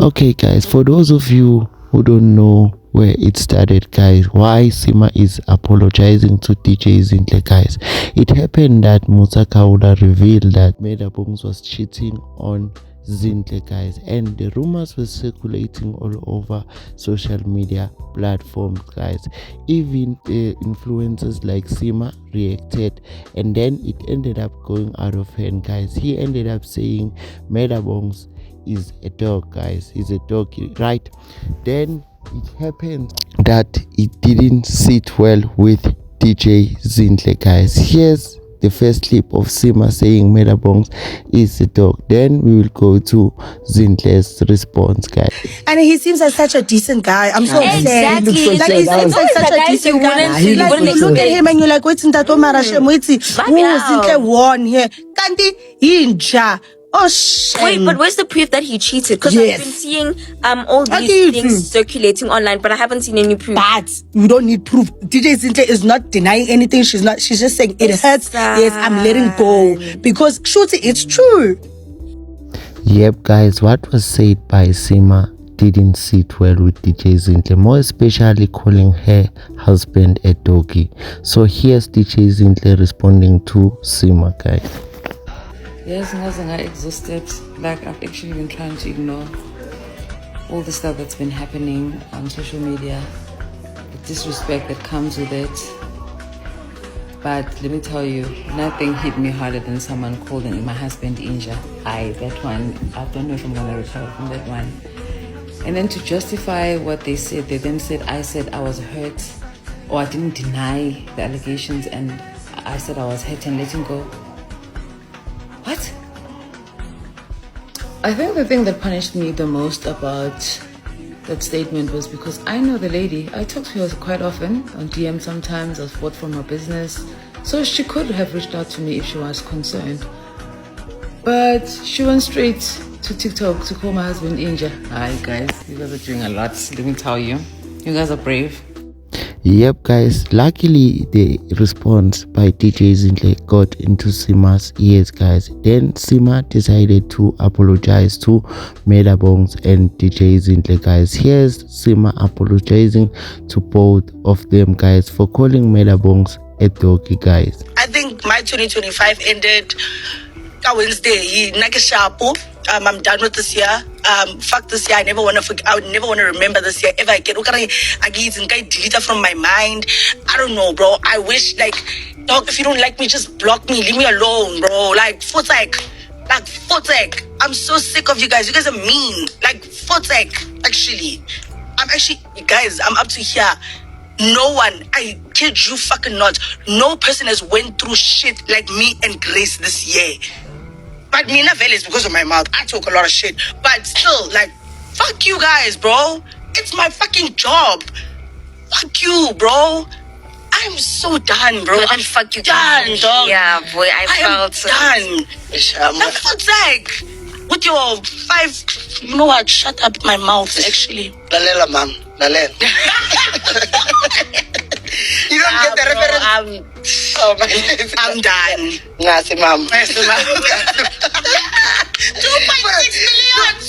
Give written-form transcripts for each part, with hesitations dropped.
Okay, guys, for those of you who don't know where it started, guys, why Sima is apologizing to DJ Zinhle, guys, it happened that Musa Kaula revealed that Medabongs was cheating on Zinhle, guys, and the rumors were circulating all over social media platforms, guys. Even influencers like Sima reacted, and then it ended up going out of hand, guys. He ended up saying Medabongs is a dog, guys. He's a dog, right? Then it happened that it didn't sit well with DJ Zinhle, guys. Here's the first clip of Sima saying Medabongs is a dog. Then we will go to Zinhle's response, guys. And he seems like such a decent guy. I'm so sad. Exactly. Like he seems like such a decent guy. Like you look at him and you're like, what's in that Marashem? What's Zinhle won here? Kandi Inja. Oh shit. Wait, but where's the proof that he cheated? Because I've been seeing all these things circulating online, but I haven't seen any proof. But you don't need proof. DJ Zinhle is not denying anything. She's just saying it hurts. Yes, I'm letting go. Because Shooty, it's true. Yep, guys, what was said by Sima didn't sit well with DJ Zinhle, more especially calling her husband a doggy. So here's DJ Zinhle responding to Sima, guys. Yes, nothing I exhausted. Like, I've actually been trying to ignore all the stuff that's been happening on social media, the disrespect that comes with it. But let me tell you, nothing hit me harder than someone calling my husband Inja. That one, I don't know if I'm gonna recover from that one. And then to justify what they said, they then said I said I was hurt, or I didn't deny the allegations, and I said I was hurt and letting go. What? I think the thing that punished me the most about that statement was because I know the lady. I talk to her quite often on DM sometimes. I've bought from her business. So she could have reached out to me if she was concerned. But she went straight to TikTok to call my husband Inja. Hi guys, you guys are doing a lot, let me tell you. You guys are brave. Yep, guys, luckily the response by DJ Zinhle got into Sima's ears, guys. Then Sima decided to apologize to Medabongs and DJ Zinhle, guys. Here's Sima apologizing to both of them, guys, for calling Medabongs a doggy, guys. I think my 2025 ended Wednesday. I'm done with this year. Fuck this year. I would never want to remember this year ever again. I delete it from my mind. I don't know, bro. I wish, like, dog, if you don't like me, just block me. Leave me alone, bro. Like, Fotek. I'm so sick of you guys. You guys are mean. Like, Fotek, actually. Guys, I'm up to here. No one, I kid you fucking not, no person has went through shit like me and Grace this year. But Mina Vele is because of my mouth. I talk a lot of shit. But still, like, fuck you guys, bro. It's my fucking job. Fuck you, bro. I'm so done, bro. I'm fuck you done, dog. Yeah, boy, I felt done. Now, fuck's like, with your 5, you know what? Shut up my mouth, actually. Lalela, ma'am. Lalela. You don't get the reference? I'm done. Ngasi, ma'am. 2.6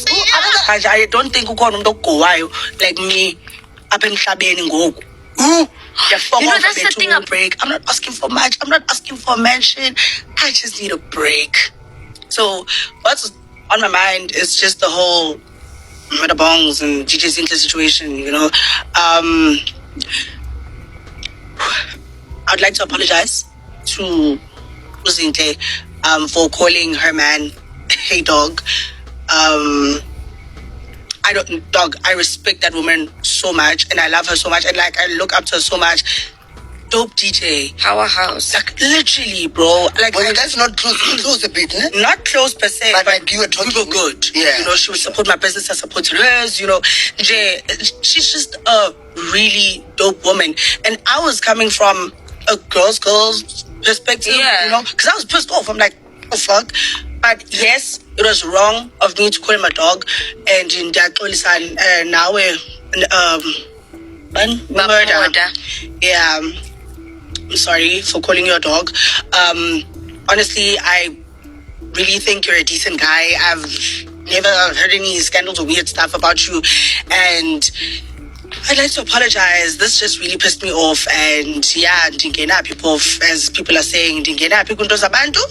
million. I don't think ukhona umuntu ogowayo like me up emhlabeni ngoku. You know, that's the thing. Break. I'm not asking for much. I'm not asking for a mention. I just need a break. So what's on my mind is just the whole Medabongs and DJ Zinhle situation, you know. I'd like to apologize to Zinhle for calling her man hey dog. I respect that woman so much and I love her so much and like I look up to her so much. Dope DJ. Powerhouse. Like literally, bro. Like, well, that's not close a bit, eh? Not close per se, but you were talking. We were good. Yeah. You know, she would support my business, I supported hers, you know. She's just a really dope woman. And I was coming from a girl's perspective, you know, because I was pissed off. I'm like, oh fuck. But yes, it was wrong of me to call him a dog. And in that now we're murder. Yeah. I'm sorry for calling you a dog. Honestly, I really think you're a decent guy. I've never heard any scandals or weird stuff about you. And I'd like to apologize. This just really pissed me off. And yeah, ndingena people, as people are saying, ndingena kunto zabantu.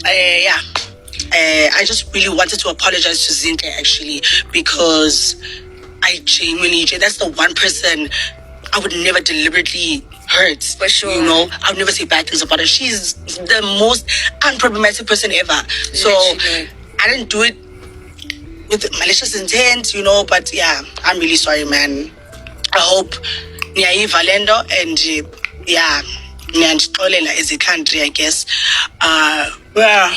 Yeah. I just really wanted to apologize to Zinhle actually, because I genuinely, that's the one person I would never deliberately hurt. For sure. You know, I would never say bad things about her. She's the most unproblematic person ever. So Literally. I didn't do it with malicious intent, you know, but yeah, I'm really sorry, man. I hope Nyaiva Lendo and yeah, Nyanditolela is a country, I guess. Well.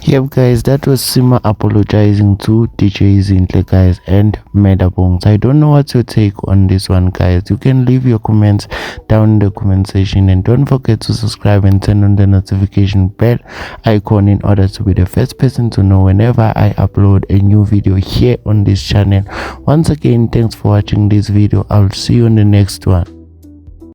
Yep, guys, that was Sima apologizing to DJ Zinhle, guys, and Medabongs. I don't know what's your take on this one, guys. You can leave your comments down in the comment section, and don't forget to subscribe and turn on the notification bell icon in order to be the first person to know whenever I upload a new video here on this channel. Once again, thanks for watching this video. I'll see you in the next one.